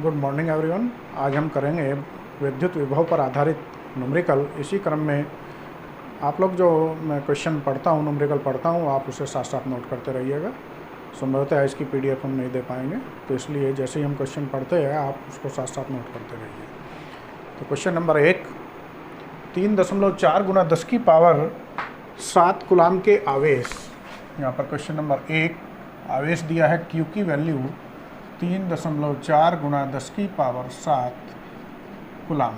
Good morning everyone. आज हम करेंगे विद्युत विभव पर आधारित न्यूमेरिकल। इसी क्रम में आप लोग जो मैं क्वेश्चन पढ़ता हूँ, न्यूमेरिकल पढ़ता हूँ, आप उसे साथ साथ नोट करते रहिएगा। संभवतः इसकी पीडीएफ हम नहीं दे पाएंगे, तो इसलिए जैसे ही हम क्वेश्चन पढ़ते हैं आप उसको साथ साथ नोट करते रहिए। तो क्वेश्चन नंबर 1, 3.4 गुना 10 की पावर 7 कूलाम के आवेश। यहाँ पर क्वेश्चन नंबर 1 आवेश दिया है Q की वैल्यू 3.4 गुना 10 की पावर 7 कूलाम।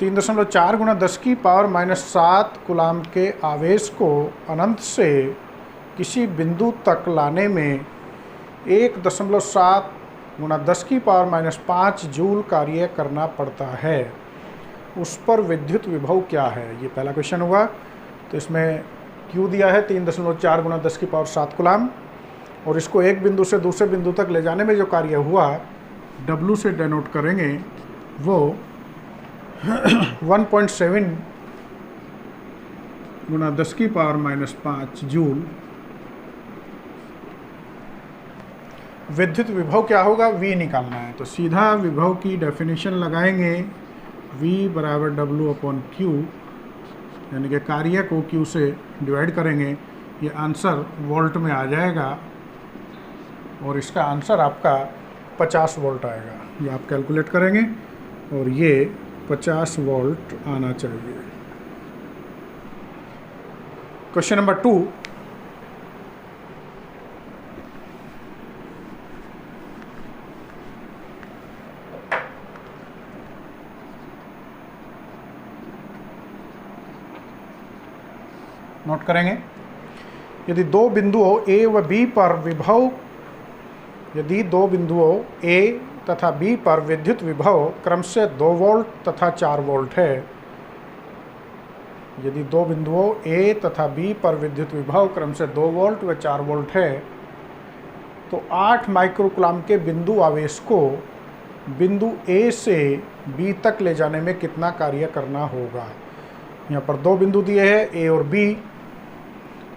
3.4 गुना 10 की पावर -7 कूलाम के आवेश को अनंत से किसी बिंदु तक लाने में 1.7 गुना 10 की पावर -5 जूल कार्य करना पड़ता है। उस पर विद्युत विभव क्या है? ये पहला क्वेश्चन हुआ। तो इसमें Q दिया है 3.4 गुना 10 की पावर 7 कूलाम, और इसको एक बिंदु से दूसरे बिंदु तक ले जाने में जो कार्य हुआ W से डेनोट करेंगे, वो 1.7 गुना 10 की पावर -5 जूल। विद्युत विभव क्या होगा? V निकालना है। तो सीधा विभव की डेफिनेशन लगाएंगे, V बराबर W/Q, यानी कि कार्य को Q से डिवाइड करेंगे। ये आंसर वोल्ट में आ जाएगा, और इसका आंसर आपका 50 वोल्ट आएगा। ये आप कैलकुलेट करेंगे और ये 50 वोल्ट आना चाहिए। क्वेश्चन नंबर 2, नोट करेंगे। यदि दो बिंदुओं A व B पर विभव यदि दो बिंदुओं A तथा B पर विद्युत विभव क्रमशः 2 वोल्ट तथा 4 वोल्ट है। यदि दो बिंदुओं A तथा B पर विद्युत विभव क्रमशः 2 वोल्ट व 4 वोल्ट है, तो 8 माइक्रोकूलाम के बिंदु आवेश को बिंदु A से B तक ले जाने में कितना कार्य करना होगा? यहाँ पर दो बिंदु दिए हैं A और B,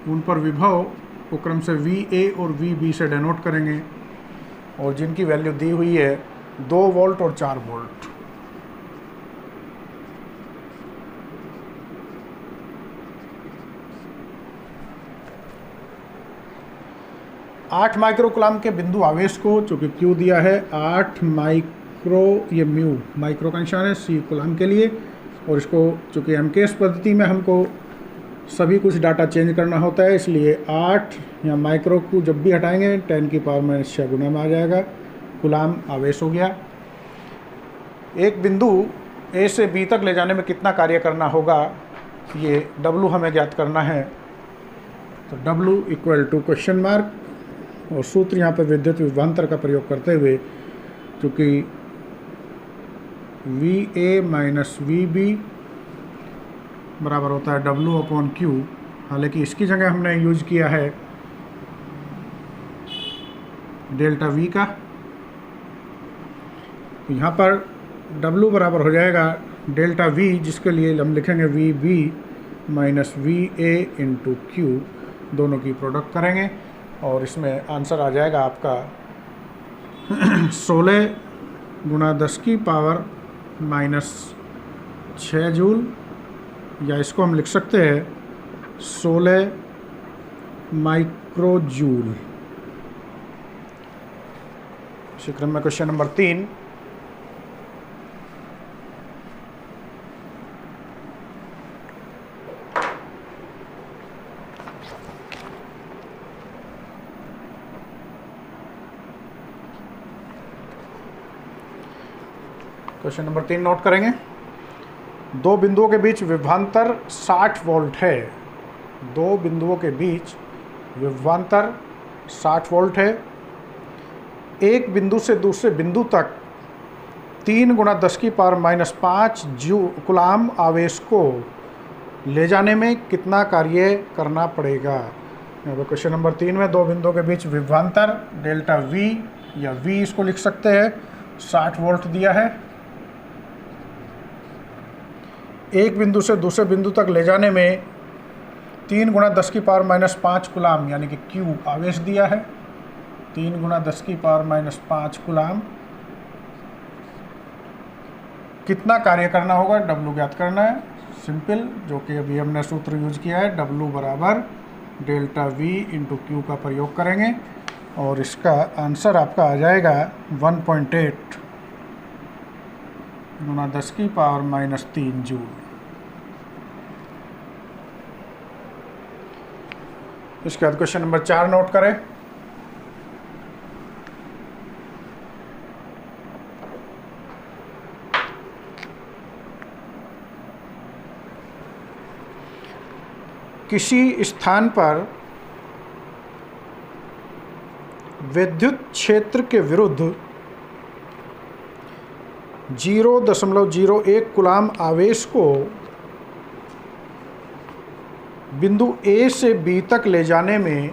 उन पर विभव को क्रम से VA और VB से डेनोट करेंगे, और जिनकी वैल्यू दी हुई है 2 वोल्ट और 4 वोल्ट। आठ माइक्रोकूलाम के बिंदु आवेश को, चूँकि Q दिया है 8 माइक्रो, ये म्यू माइक्रो का निशान है, C कूलाम के लिए, और इसको चूँकि MKS पद्धति में हमको सभी कुछ डाटा चेंज करना होता है, इसलिए 8 या माइक्रो को जब भी हटाएंगे 10 की पावर -6 गुना में आ जाएगा। कूलाम आवेश हो गया। एक बिंदु A से B तक ले जाने में कितना कार्य करना होगा, ये W हमें ज्ञात करना है। तो W equal to question mark, और सूत्र यहाँ पर विद्युत विभवांतर का प्रयोग करते हुए, चूँकि VA माइनस VB बराबर होता है W/Q। हालांकि इसकी जगह हमने यूज किया है डेल्टा V का। तो यहाँ पर W बराबर हो जाएगा डेल्टा V, जिसके लिए हम लिखेंगे VB minus VA into Q, दोनों की प्रोडक्ट करेंगे, और इसमें आंसर आ जाएगा आपका 16 गुना 10 की पावर -6 जूल, या इसको हम लिख सकते हैं 16 माइक्रो जूल। इसी क्रम में question number 3, question number 3 note करेंगे। दो बिंदुओं के बीच विभवांतर 60 वोल्ट है। दो बिंदुओं के बीच विभवांतर 60 वोल्ट है। एक बिंदु से दूसरे बिंदु तक 3 गुना 10 की पावर -5 कूलाम आवेश को ले जाने में कितना कार्य करना पड़ेगा? यहाँ पर क्वेश्चन नंबर 3 में दो बिंदुओं के बीच विभवांतर डेल्टा V, या V इसको लिख सकते हैं 60 वोल्ट दिया है। एक बिंदु से दूसरे बिंदु तक ले जाने में 3 गुना 10 की पावर -5 कूलाम यानी कि Q आवेश दिया है। 3 गुना 10 की पावर माइनस 5 कूलाम। कितना कार्य करना होगा, W ज्ञात करना है, सिंपल, जो कि अभी हमने सूत्र यूज किया है, W बराबर डेल्टा V इंटू क्यू का प्रयोग करेंगे और इसका आंसर आपका आ जाएगा 1.8 गुना 10 की पावर माइनस 3 जूल। इसके बाद क्वेश्चन नंबर 4 नोट करें। किसी स्थान पर विद्युत क्षेत्र के विरुद्ध 0.01 कूलाम आवेश को बिंदु A से B तक ले जाने में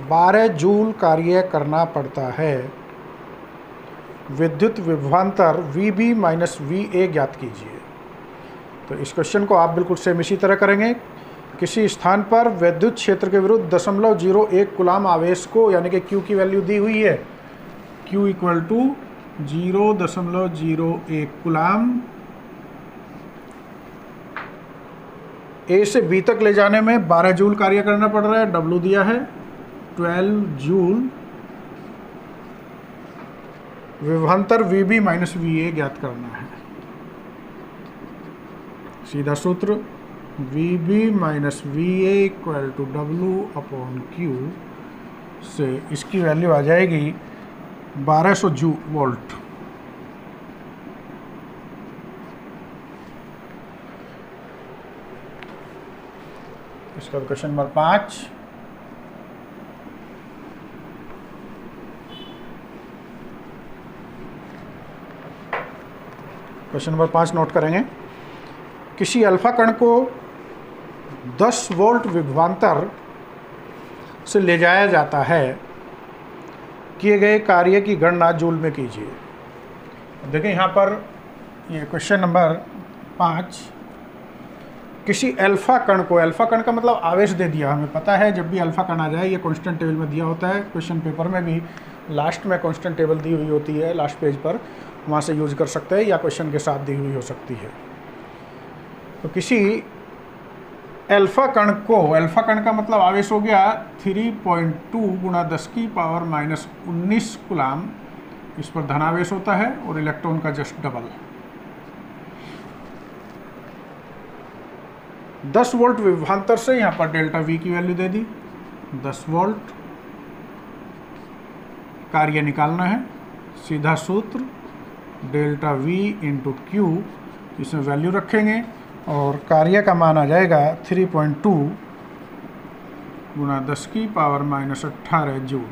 12 जूल कार्य करना पड़ता है। विद्युत विभवांतर VB माइनस VA ज्ञात कीजिए। तो इस क्वेश्चन को आप बिल्कुल सेम इसी तरह करेंगे। किसी स्थान पर विद्युत क्षेत्र के विरुद्ध 0.01 कूलाम आवेश को, यानी कि Q की वैल्यू दी हुई है, Q equal to 0.01 coulomb, A से B तक ले जाने में 12 जूल कार्य करना पड़ रहा है। W दिया है 12 जूल। विभवांतर VB माइनस VA ज्ञात करना है। सीधा सूत्र VB minus VA equal to W upon Q से इसकी वैल्यू आ जाएगी 1200 वोल्ट। इसका question number 5। Question number 5 note करेंगे। किसी अल्फा कण को 10 वोल्ट विभवांतर से ले जाया जाता है, किए गए कार्य की गणना जूल में कीजिए। देखिए यहाँ पर ये क्वेश्चन नंबर 5, किसी अल्फा कण को, अल्फा कण का मतलब आवेश दे दिया। हमें पता है जब भी अल्फा कण आ जाए ये कांस्टेंट टेबल में दिया होता है। क्वेश्चन पेपर में भी लास्ट में कांस्टेंट टेबल दी हुई होती है, लास्ट पेज पर, वहाँ से यूज कर सकते हैं या क्वेश्चन के साथ दी हुई हो सकती है। तो किसी अल्फा कण को, अल्फा कण का मतलब आवेश हो गया 3.2 गुना 10 की पावर माइनस 19 कूलाम। इस पर धनावेश होता है और इलेक्ट्रॉन का जस्ट डबल। 10 वोल्ट विभवांतर से यहाँ पर डेल्टा V की वैल्यू दे दी, 10 वोल्ट। कार्य निकालना है, सीधा सूत्र डेल्टा V इंटू Q, इसमें वैल्यू रखेंगे और कार्य का मान आ जाएगा 3.2 गुना 10 की power minus 18 joule.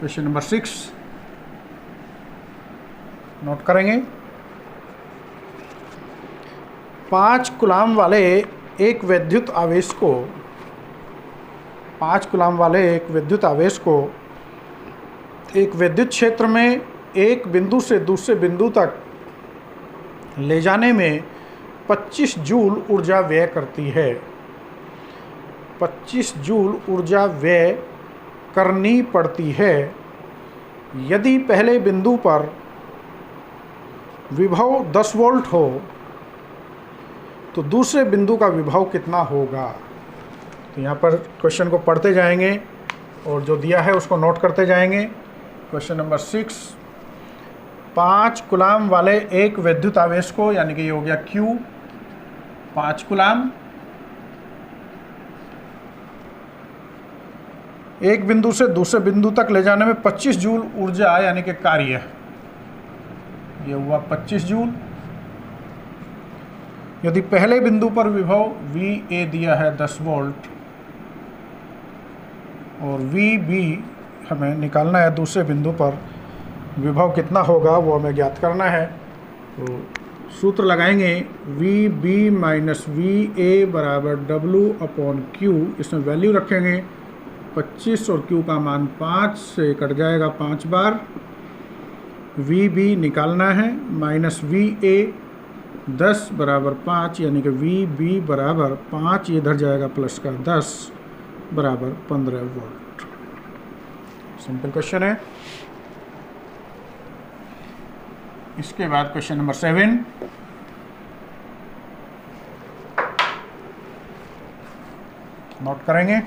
Question number 6 note करेंगे। 5 कूलाम वाले एक विद्युत आवेश को, 5 कूलाम वाले एक विद्युत आवेश को एक विद्युत क्षेत्र में एक बिंदु से दूसरे बिंदु तक ले जाने में 25 जूल ऊर्जा व्यय करती है। 25 जूल ऊर्जा व्यय करनी पड़ती है यदि पहले बिंदु पर विभव 10 वोल्ट हो, तो दूसरे बिंदु का विभव कितना होगा। तो यहाँ पर क्वेश्चन को पढ़ते जाएंगे और जो दिया है उसको नोट करते जाएंगे। क्वेश्चन नंबर 6, 5 कूलाम वाले एक विद्युत आवेश को, यानी कि ये हो गया Q, 5 कूलाम, एक बिंदु से दूसरे बिंदु तक ले जाने में 25 जूल ऊर्जा, यानी कि कार्य, ये हुआ 25 जूल। यदि पहले बिंदु पर विभव VA दिया है 10 वोल्ट और VB हमें निकालना है, दूसरे बिंदु पर विभव कितना होगा वो हमें ज्ञात करना है। तो सूत्र लगाएंगे VB माइनस VA बराबर W अपॉन Q। इसमें वैल्यू रखेंगे 25 और Q का मान 5 से कट जाएगा 5 बार, वी बी निकालना है, माइनस वी ए 10 बराबर 5, यानी कि वी बी बराबर 5, ये इधर जाएगा प्लस का 10 बराबर 15 वोल्ट। सिंपल क्वेश्चन है। इसके बाद क्वेश्चन नंबर 7, नोट करेंगे।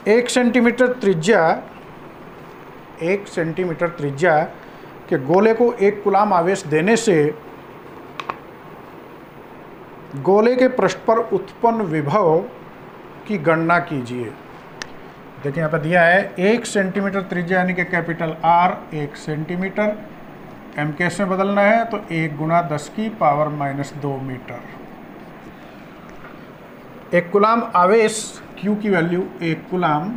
1 सेंटीमीटर त्रिज्या के गोले को 1 कूलाम आवेश देने से गोले के पृष्ठ पर उत्पन्न विभव की गणना कीजिए। देखिए यहाँ पर दिया है 1 सेंटीमीटर त्रिज्या यानी कि कैपिटल आर 1 सेंटीमीटर, एम के एस में बदलना है तो 1 गुना 10 की पावर माइनस 2 मीटर। 1 कूलाम आवेश Q की वैल्यू 1 कूलाम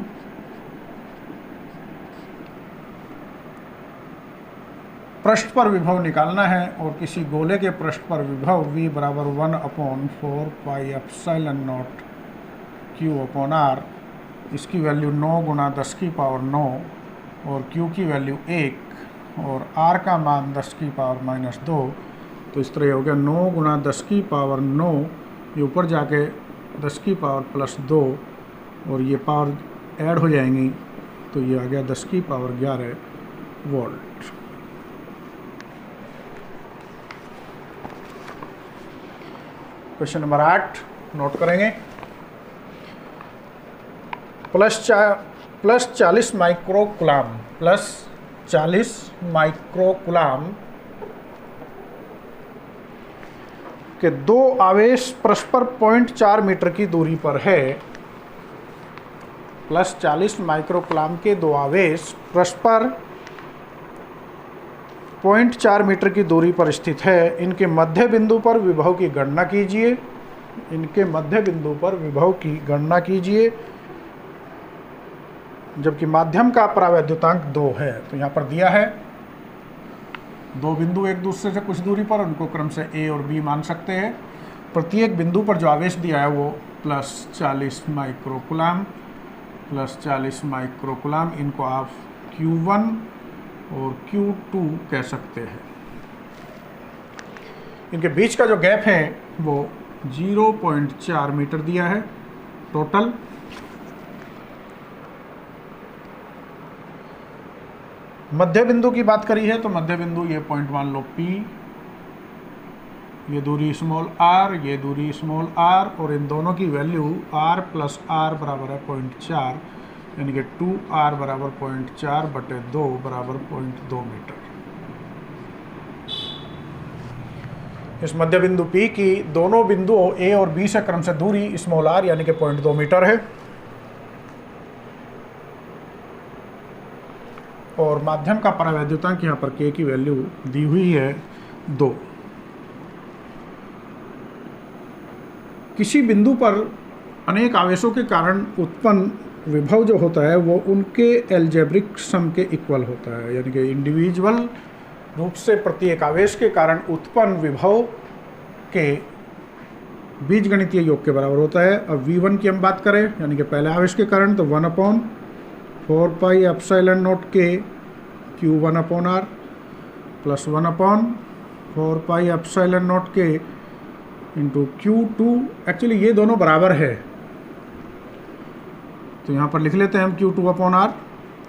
पृष्ठ पर विभव निकालना है और किसी गोले के पृष्ठ पर विभव V बराबर 1/4 पाई एप्सिलॉन नॉट Q/R, इसकी वैल्यू 9 गुना 10 की पावर 9 और Q की वैल्यू 1 और R का मान 10 की पावर माइनस 2, तो इस तरह हो गया 9 गुना 10 की पावर 9, ये ऊपर जाके 10 की पावर प्लस 2 और ये पावर ऐड हो जाएंगी तो ये आ गया 10 की power 11 volt. Question number 8 note करेंगे। प्लस 40 माइक्रोकुलाम के 2 आवेश परस्पर 0.4 मीटर की दूरी पर है। प्लस 40 माइक्रोकुलाम के 2 आवेश परस्पर 0.4 मीटर की दूरी पर स्थित है। इनके मध्य बिंदु पर विभव की गणना कीजिए। जबकि माध्यम का परावैद्युतांक 2 है। तो यहाँ पर दिया है 2 बिंदु एक दूसरे से कुछ दूरी पर, उनको क्रम से A और B मान सकते हैं। प्रत्येक बिंदु पर जो आवेश दिया है वो प्लस 40 माइक्रोकुलाम, इनको आप Q1 और Q2 कह सकते हैं। इनके बीच का जो गैप है वो 0.4 मीटर दिया है टोटल। मध्य बिंदु की बात करी है तो मध्य बिंदु ये पॉइंट मान लो P, ये दूरी स्मॉल r, ये दूरी स्मॉल r और इन दोनों की वैल्यू r प्लस r बराबर है 0.4, यानी कि 2r बराबर 0.4 बटे 2 बराबर 0.2 मीटर। इस मध्य बिंदु P की दोनों बिंदुओं A और B से क्रम से दूरी स्मॉल r यानी कि 0.2 मीटर है और माध्यम का परावैद्युतांक यहाँ पर K की वैल्यू दी हुई है 2। किसी बिंदु पर अनेक आवेशों के कारण उत्पन्न विभव जो होता है वो उनके एल्जेब्रिक सम के इक्वल होता है, यानी कि इंडिविजुअल रूप से प्रत्येक आवेश के कारण उत्पन्न विभव के बीजगणितीय योग के बराबर होता है। अब V1 की हम बात करें यानी कि पहले आवेश के कारण, तो 1/4 pi epsilon not K Q1/R plus 1/4 pi epsilon not K into Q2। Actually ये दोनों बराबर है तो यहाँ पर लिख लेते हैं हम Q2/R।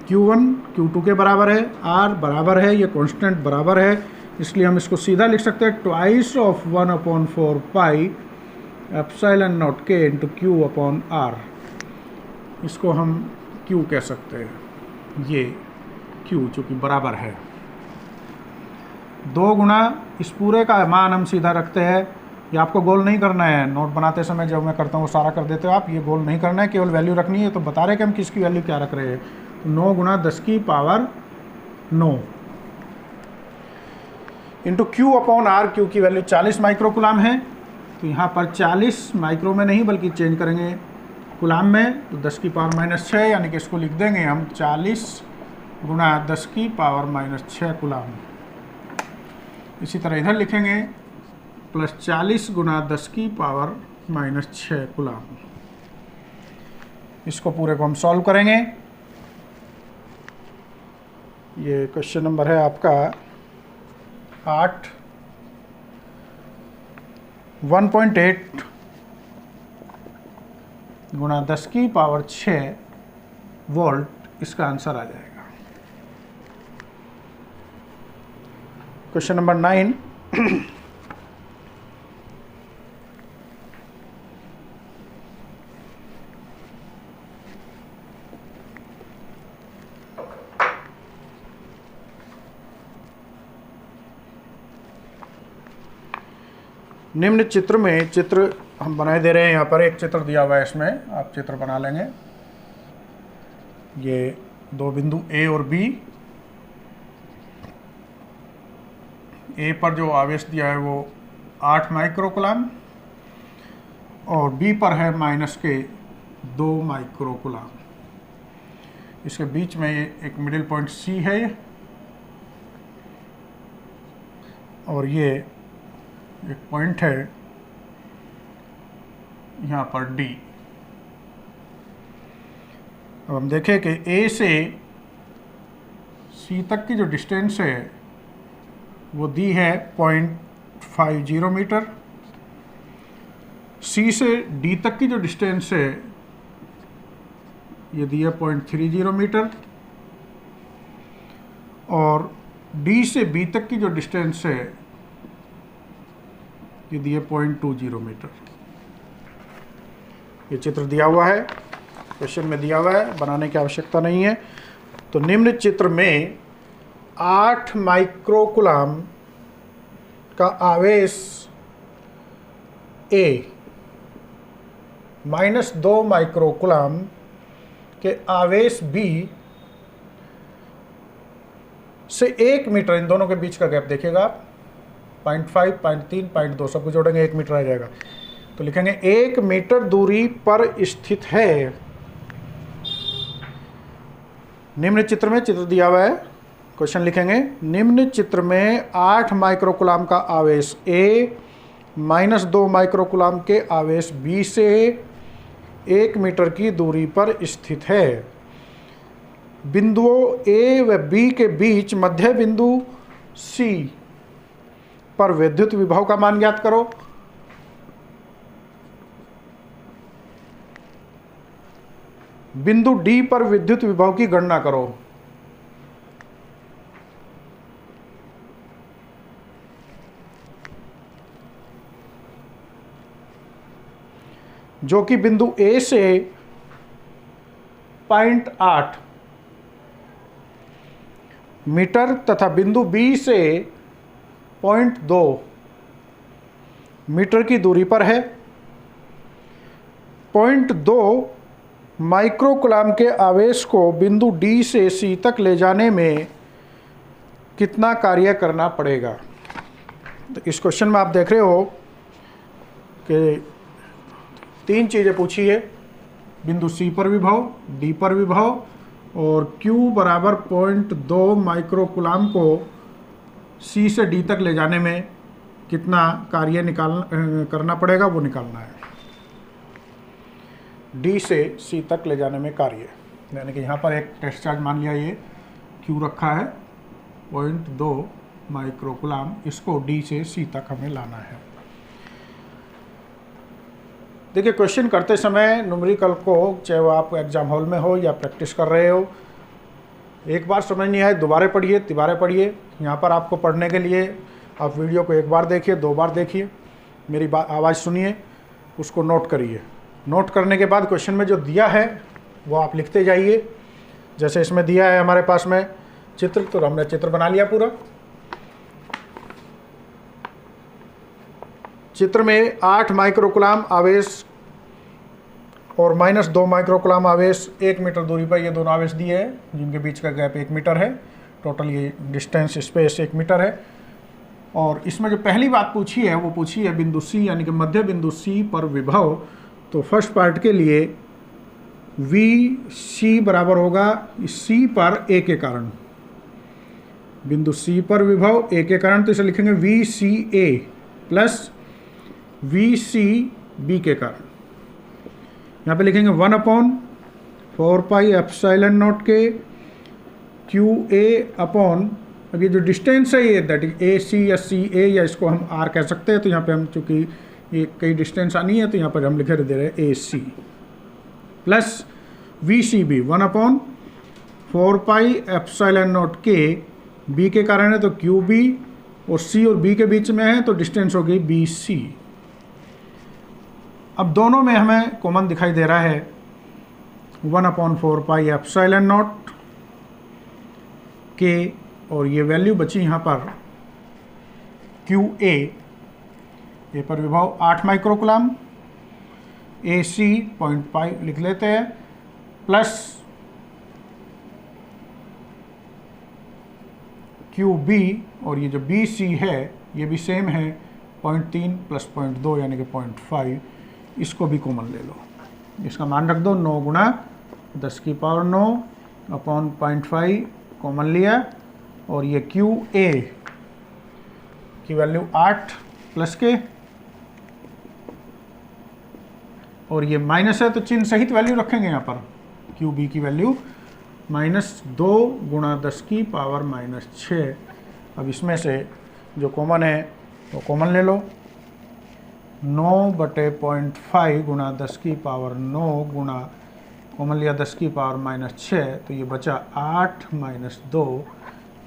Q1 Q2 के बराबर है, R बराबर है, ये कांस्टेंट बराबर है, इसलिए हम इसको सीधा लिख सकते हैं twice of 1/4 pi epsilon not K into Q/R। इसको हम Q कह सकते हैं, ये Q चूँकि बराबर है। 2 गुना इस पूरे का मान हम सीधा रखते हैं। ये आपको गोल नहीं करना है, नोट बनाते समय जब मैं करता हूँ वो सारा कर देते हो आप, ये गोल नहीं करना है, केवल वैल्यू रखनी है। तो बता रहे कि हम किसकी वैल्यू क्या रख रहे हैं, 9 गुना 10 की पावर 9 इंटू Q/R। Q की वैल्यू 40 माइक्रोकुलाम है, तो यहाँ पर 40 माइक्रो में नहीं बल्कि चेंज करेंगे कुलाम में, तो 10 की पावर माइनस 6, यानी कि इसको लिख देंगे हम 40 गुना 10 की पावर माइनस 6 कुलाम। इसी तरह इधर लिखेंगे प्लस 40 गुना 10 की पावर माइनस 6 कुलाम। इसको पूरे को हम सॉल्व करेंगे ये क्वेश्चन नंबर है आपका 8। 1.8 गुणा 10⁶ वोल्ट इसका आंसर आ जाएगा। Question number 9। निम्न चित्र में, चित्र हम बनाए दे रहे हैं, यहाँ पर एक चित्र दिया हुआ है, इसमें आप चित्र बना लेंगे। ये दो बिंदु ए और बी, ए पर जो आवेश दिया है वो 8 माइक्रोकुलाम और बी पर है -2 माइक्रोकुलाम। इसके बीच में एक मिडिल पॉइंट सी है और ये एक पॉइंट है यहाँ पर डी। अब हम देखें कि ए से सी तक की जो डिस्टेंस है वो दी है 0.50 मीटर। सी से डी तक की जो डिस्टेंस है ये दी है 0.30 मीटर और डी से बी तक की जो डिस्टेंस है ये दिए 0.20 मीटर। ये चित्र दिया हुआ है, क्वेश्चन में दिया हुआ है, बनाने की आवश्यकता नहीं है। तो निम्न चित्र में 8 माइक्रोकुलाम का आवेश ए -2 माइक्रोकुलाम के आवेश बी से 1 मीटर, इन दोनों के बीच का गैप देखिएगा आप, 0.5, 0.3, 0.2 सबको जोड़ेंगे 1 मीटर आ जाएगा। तो लिखेंगे 1 मीटर दूरी पर स्थित है। निम्न चित्र में, चित्र दिया हुआ है, क्वेश्चन लिखेंगे। निम्न चित्र में 8 माइक्रोकुलाम का आवेश ए -2 माइक्रोकुलाम के आवेश बी से 1 मीटर की दूरी पर स्थित है। बिंदुओं ए व बी के बीच मध्य बिंदु सी पर विद्युत विभव का मान ज्ञात करो। बिंदु डी पर विद्युत विभव की गणना करो। जो कि बिंदु ए से 0.8 मीटर तथा बिंदु बी से 0.2 मीटर की दूरी पर है। 0.2 माइक्रोकुलाम के आवेश को बिंदु डी से सी तक ले जाने में कितना कार्य करना पड़ेगा। तो इस क्वेश्चन में आप देख रहे हो कि 3 चीज़ें पूछी है, बिंदु सी पर विभव, डी पर विभव और Q बराबर 0.2 माइक्रोकुलाम को सी से डी तक ले जाने में कितना कार्य करना पड़ेगा वो निकालना है। डी से सी तक ले जाने में कार्य, यानी कि यहाँ पर एक टेस्ट चार्ज मान लिया, ये Q रखा है 0.2 माइक्रोकुलाम, इसको डी से सी तक हमें लाना है। देखिए क्वेश्चन करते समय न्यूमेरिकल को, चाहे वो आप एग्जाम हॉल में हो या प्रैक्टिस कर रहे हो, एक बार समझ नहीं आए दोबारा पढ़िए, तिबारे पढ़िए। यहाँ पर आपको पढ़ने के लिए आप वीडियो को 1 बार देखिए, 2 बार देखिए, मेरी आवाज़ सुनिए, उसको नोट करिए। नोट करने के बाद क्वेश्चन में जो दिया है वो आप लिखते जाइए। जैसे इसमें दिया है हमारे पास में चित्र, तो हमने चित्र बना लिया पूरा। चित्र में 8 माइक्रोकुलाम आवेश और -2 माइक्रोकुलाम आवेश 1 मीटर दूरी पर ये दोनों आवेश दिए हैं, जिनके बीच का गैप 1 मीटर है। टोटल ये डिस्टेंस स्पेस 1 मीटर है। और इसमें जो पहली बात पूछी है वो पूछी है बिंदु सी, यानी कि मध्य बिंदु सी पर विभव। तो फर्स्ट पार्ट के लिए वी सी बराबर होगा सी पर ए के कारण, बिंदु सी पर विभव ए के कारण, तो इसे लिखेंगे V C A plus V C B के कारण। यहाँ पे लिखेंगे 1/4 pi epsilon not k Q A upon, अब ये जो डिस्टेंस है ये दैट इज ए सी या सी ए, या इसको हम आर कह सकते हैं। तो यहाँ पे हम चूँकि ये कई डिस्टेंस आनी है तो यहाँ पर हम लिखे दे रहे हैं A C plus V C B 1/4 epsilon not के, बी के कारण है तो क्यू बी, और सी और बी के बीच में है तो डिस्टेंस हो गई बी सी। अब दोनों में हमें कॉमन दिखाई दे रहा है 1/4 एप्सिलॉन नॉट के, और ये वैल्यू बची यहाँ पर क्यू ए पर विभव 8 माइक्रोकुलाम, ए सी 0.5 लिख लेते हैं, प्लस क्यू बी, और ये जो बी सी है ये भी सेम है 0.3 प्लस 0.2 यानी कि 0.5, इसको भी कॉमन ले लो। इसका मान रख दो 9 गुणा 10⁹ अपॉन 0.5 कॉमन लिया, और ये क्यू ए की वैल्यू 8 प्लस के, और ये माइनस है तो चिन्ह सहित वैल्यू रखेंगे यहाँ पर। क्यू बी की वैल्यू -2 गुणा 10⁻⁻6। अब इसमें से जो कॉमन है वो कॉमन ले लो, 9/0.5 गुणा 10⁻9 गुणा कॉमन लिया 10⁻⁻6, तो ये बचा 8 - 2।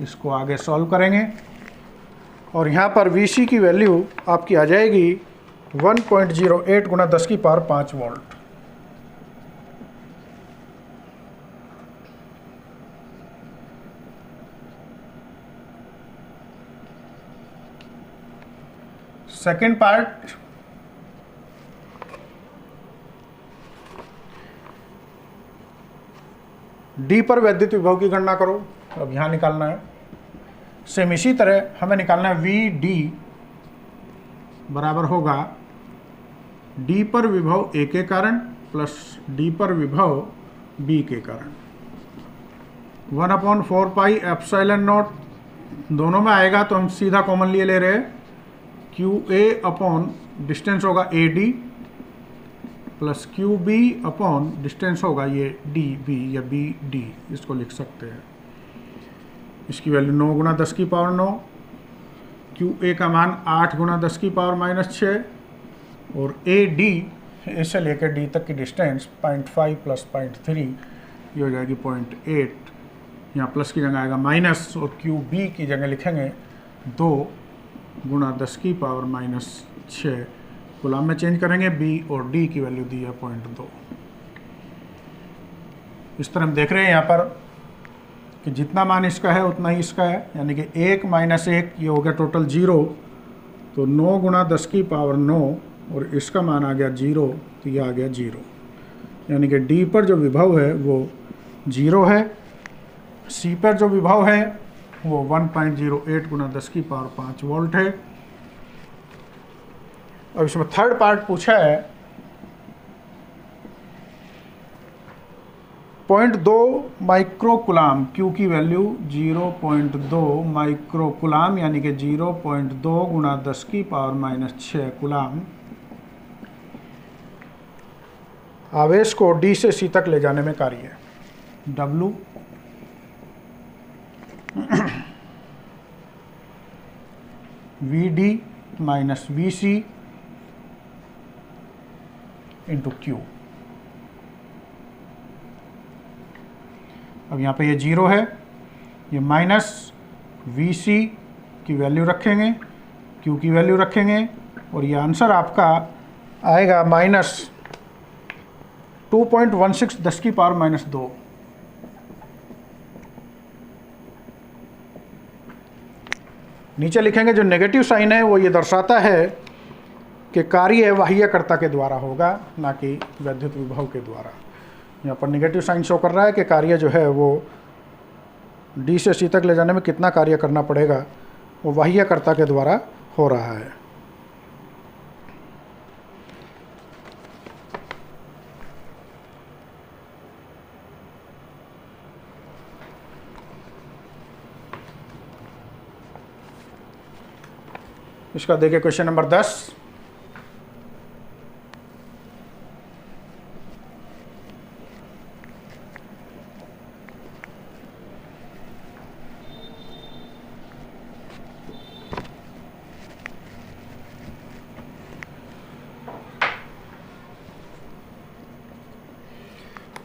इसको आगे सॉल्व करेंगे, और यहाँ पर वीसी की वैल्यू आपकी आ जाएगी 1.08 गुणा 10⁵ वोल्ट। सेकेंड पार्ट, डी पर वैद्युत विभव की गणना करो। अब यहाँ निकालना है, सेम इसी तरह हमें निकालना है वी डी बराबर होगा डी पर विभव ए के कारण प्लस डी पर विभव बी के कारण। 1/4 एप्सिलॉन नॉट दोनों में आएगा तो हम सीधा कॉमन लिए ले रहे हैं, क्यू ए अपॉन डिस्टेंस होगा A D plus Q B upon distance होगा ये डी बी या बी डी, इसको लिख सकते हैं। इसकी वैल्यू 9 गुणा 10⁹9, क्यू ए का मान 8 गुणा 10⁻⁻6, और ए डी ऐसे लेकर डी तक की डिस्टेंस 0.5 प्लस 0.3 ये हो जाएगी 0.8। यहाँ प्लस की जगह आएगा माइनस, और क्यू बी की जगह लिखेंगे 2 गुणा 10⁻⁻6। गुलाम में चेंज करेंगे, बी और डी की वैल्यू दी है 0.2। इस तरह हम देख रहे हैं यहाँ पर कि जितना मान इसका है उतना ही इसका है, यानी कि 1 - 1 ये हो गया टोटल 0, तो 9 गुणा 10⁻9, और इसका मान आ गया 0, तो ये आ गया 0, यानी कि डी पर जो विभव है वो 0 है, सी पर जो विभव है वो 1.08 गुणा 10⁵ वोल्ट है। अब इसमें थर्ड पार्ट पूछा है 0.2 माइक्रोकुलाम, क्यू की वैल्यू 0.2 माइक्रोकुलाम यानी कि 0.2 गुणा 10⁻⁻6 कुलाम आवेश को डी से सी तक ले जाने में कार्य है। W V D minus V C into Q. अब यहाँ पे ये 0 है, ये माइनस वी सी की वैल्यू रखेंगे, क्यू की वैल्यू रखेंगे, और ये आंसर आपका आएगा -2.16 10⁻⁻2। नीचे लिखेंगे जो नेगेटिव साइन है वो ये दर्शाता है कि कार्य बाह्यकर्ता के द्वारा होगा, ना कि वैद्युत विभव के द्वारा। यहाँ पर नेगेटिव साइन शो कर रहा है कि कार्य जो है वो डी से सी तक ले जाने में कितना कार्य करना पड़ेगा, वो बाह्यकर्ता के द्वारा हो रहा है। इसका देखिए क्वेश्चन नंबर 10।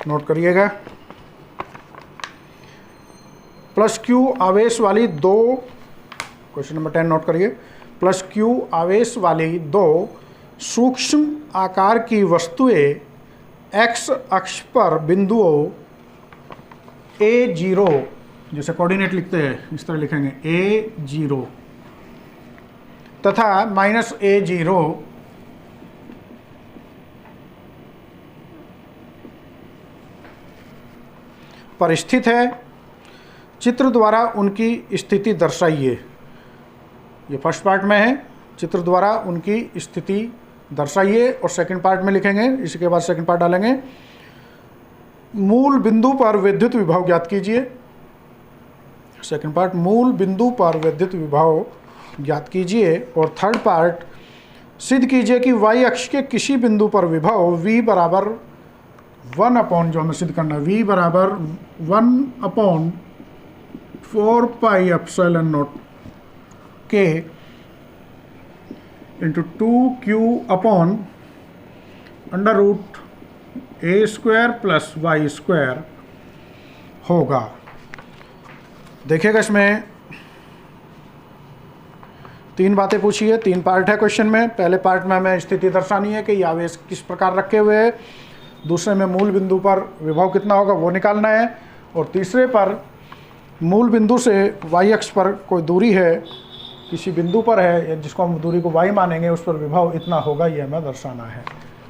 नोट करिएगा। प्लस क्यू आवेश वाली दो, क्वेश्चन नंबर 10 नोट करिए। प्लस क्यू आवेश वाली दो सूक्ष्म आकार की वस्तुएं एक्स अक्ष पर बिंदुओं A0, जैसे कोऑर्डिनेट लिखते हैं इस तरह लिखेंगे A0 तथा -A0 पर स्थित है, चित्र द्वारा उनकी स्थिति दर्शाइए। ये फर्स्ट पार्ट में है, चित्र द्वारा उनकी स्थिति दर्शाइए, और सेकंड पार्ट में लिखेंगे, इसके बाद सेकंड पार्ट डालेंगे। मूल बिंदु पर विद्युत विभव ज्ञात कीजिए। सेकंड पार्ट, मूल बिंदु पर विद्युत विभव ज्ञात कीजिए। और थर्ड पार्ट, सिद्ध कीजिए कि y अक्ष के किसी बिंदु पर विभव v बराबर 1 अपॉन, जो हमें सिद्ध करना है, v बराबर 1/4 pi epsilon not k into 2q upon under root a² plus y² होगा। देखिएगा इसमें तीन बातें पूछी है, तीन पार्ट है क्वेश्चन में। पहले पार्ट में हमें स्थिति दर्शानी है कि ये आवेश किस प्रकार रखे हुए हैं। दूसरे में मूल बिंदु पर विभव कितना होगा वो निकालना है। और तीसरे पर मूल बिंदु से y अक्ष पर कोई दूरी है, किसी बिंदु पर है जिसको हम दूरी को y मानेंगे, उस पर विभव इतना होगा, ये हमें दर्शाना है।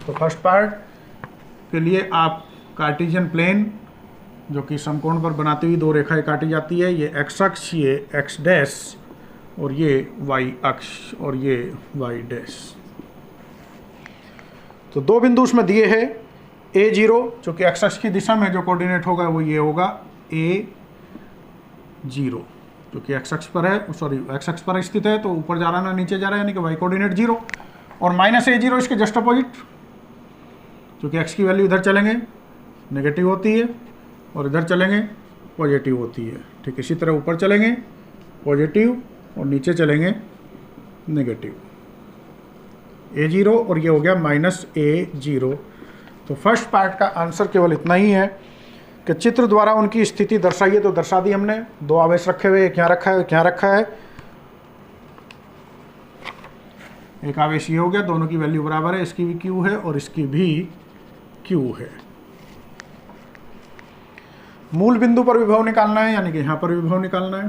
तो फर्स्ट पार्ट के लिए आप कार्टेशियन प्लेन, जो कि समकोण पर बनाती हुई दो रेखाएं काटी जाती है, ये x अक्ष, ये x डैश, और ये y अक्ष, और ये y डैश। तो दो बिंदु उसमें दिए हैं। A0 जो कि x अक्ष की दिशा में जो कोऑर्डिनेट होगा वो ये होगा A0, जो कि x अक्ष पर है, सॉरी x अक्ष पर स्थित है, तो ऊपर जा रहा है ना नीचे जा रहा है, यानी कि y कोऑर्डिनेट 0। और -A0 इसके जस्ट अपोजिट, जो कि x की वैल्यू इधर चलेंगे नेगेटिव होती है और इधर चलेंगे पॉजिटिव होती है। ठीक इसी तरह ऊपर चलेंगे पॉजिटिव और नीचे चलेंगे नेगेटिव। A0 और ये हो गया -A0। तो फर्स्ट पार्ट का आंसर केवल इतना ही है कि चित्र द्वारा उनकी स्थिति दर्शाइए। तो दर्शा दी हमने, दो आवेश रखे हुए, एक यहाँ रखा है, एक यहाँ रखा है। एक आवेश ये हो गया, दोनों की वैल्यू बराबर है, इसकी भी Q है और इसकी भी Q है। मूल बिंदु पर विभव निकालना है, यानी कि यहाँ पर विभव निकालना है।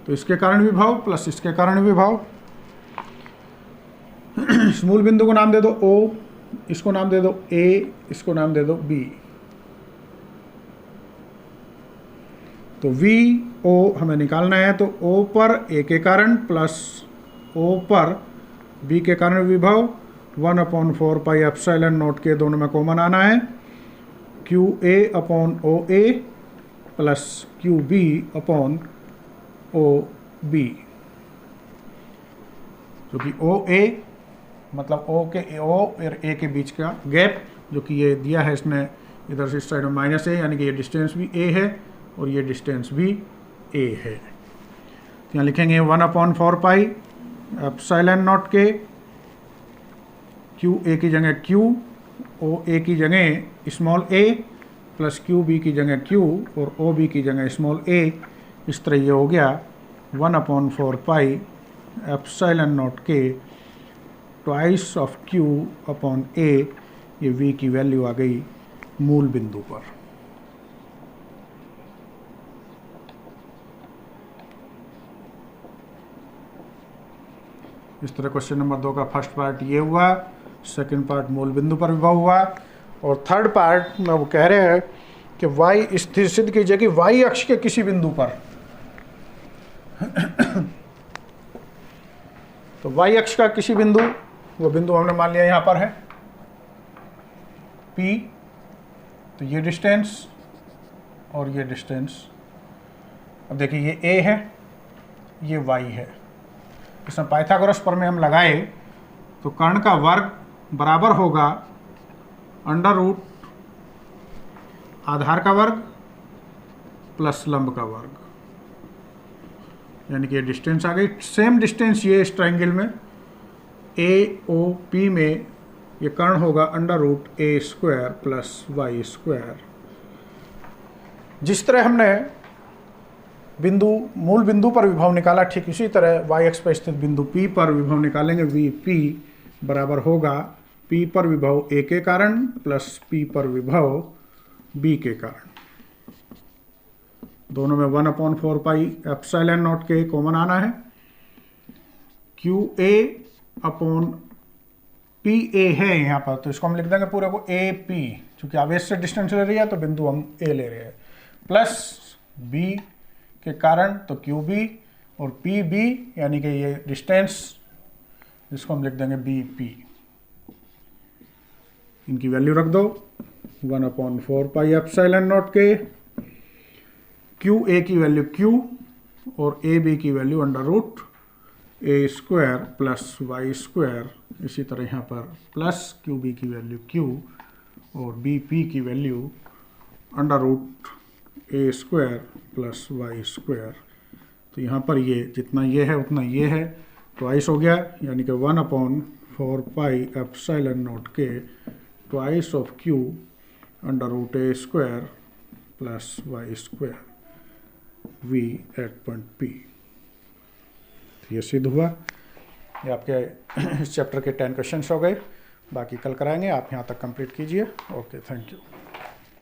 तो इसके कारण विभव प्लस इसके कारण विभव। इस मूल बिंदु को नाम दे दो O, इसको नाम दे दो A, इसको नाम दे दो B। तो VO हमें निकालना है, तो O पर A के कारण प्लस O पर B के कारण विभव 1/4 पाई एप्सिलॉन नॉट के दोनों में कॉमन आना है। QA upon OA plus QB upon OB, जो कि OA मतलब O के O और A के बीच का गैप, जो कि ये दिया है इसने इधर से इस साइड में -A, यानी कि ये डिस्टेंस भी A है और ये डिस्टेंस भी A है। तो यहाँ लिखेंगे 1/4 पाई एप्सिलॉन नॉट के, QA की जगह Q, OA की जगह स्मॉल a प्लस QB की जगह Q और OB की जगह स्मॉल a। इस तरह ये हो गया 1/4 pi epsilon not k twice of Q upon A। ये V की वैल्यू आ गई मूल बिंदु पर। इस तरह क्वेश्चन नंबर 2 का फर्स्ट पार्ट ये हुआ, सेकंड पार्ट मूल बिंदु पर विभव हुआ, और थर्ड पार्ट में वो कह रहे हैं कि y स्थिर सिद्ध कीजिए कि y अक्ष के किसी बिंदु पर तो y अक्ष का किसी बिंदु, वो बिंदु हमने मान लिया यहाँ पर है P। तो ये डिस्टेंस और ये डिस्टेंस, अब देखिए ये A है, ये y है। इसमें पाइथागोरस प्रमेय हम लगाए तो कर्ण का वर्ग बराबर होगा अंडर रूट आधार का वर्ग प्लस लंब का वर्ग, यानी कि ये डिस्टेंस आ गई। सेम डिस्टेंस ये इस ट्रायंगल में AOP में ये कर्ण होगा under root A² plus Y² जिस तरह हमने मूल बिंदु पर विभव निकाला, ठीक इसी तरह y अक्ष पर स्थित बिंदु P पर विभव निकालेंगे। Vp बराबर होगा P पर विभव A के कारण प्लस P पर विभव B के कारण। दोनों में 1/4 पाई एप्सिलॉन नॉट के कॉमन आना है। QA अपॉन PA है यहाँ पर, तो इसको हम लिख देंगे पूरे को AP, चूंकि आवेश से डिस्टेंस ले रही है तो बिंदु हम A ले रहे हैं, प्लस B के कारण तो QB और PB यानी कि ये डिस्टेंस, जिसको हम लिख देंगे BP। इनकी वैल्यू रख दो 1/4 पाई एप्सिलॉन नॉट के। QA की वैल्यू Q और AB की वैल्यू √A² प्लस y²। इसी तरह यहाँ पर प्लस QB की वैल्यू Q और BP की वैल्यू √A² प्लस y²। तो यहाँ पर ये जितना ये है उतना ये है, ट्वाइस हो गया, यानी कि 1/4 pi epsilon not k twice of Q √A² plus y² V at point P। ये सिद्ध हुआ। ये आपके इस चैप्टर के 10 क्वेश्चंस हो गए, बाकी कल कराएंगे। आप यहाँ तक कंप्लीट कीजिए। Okay, thank you.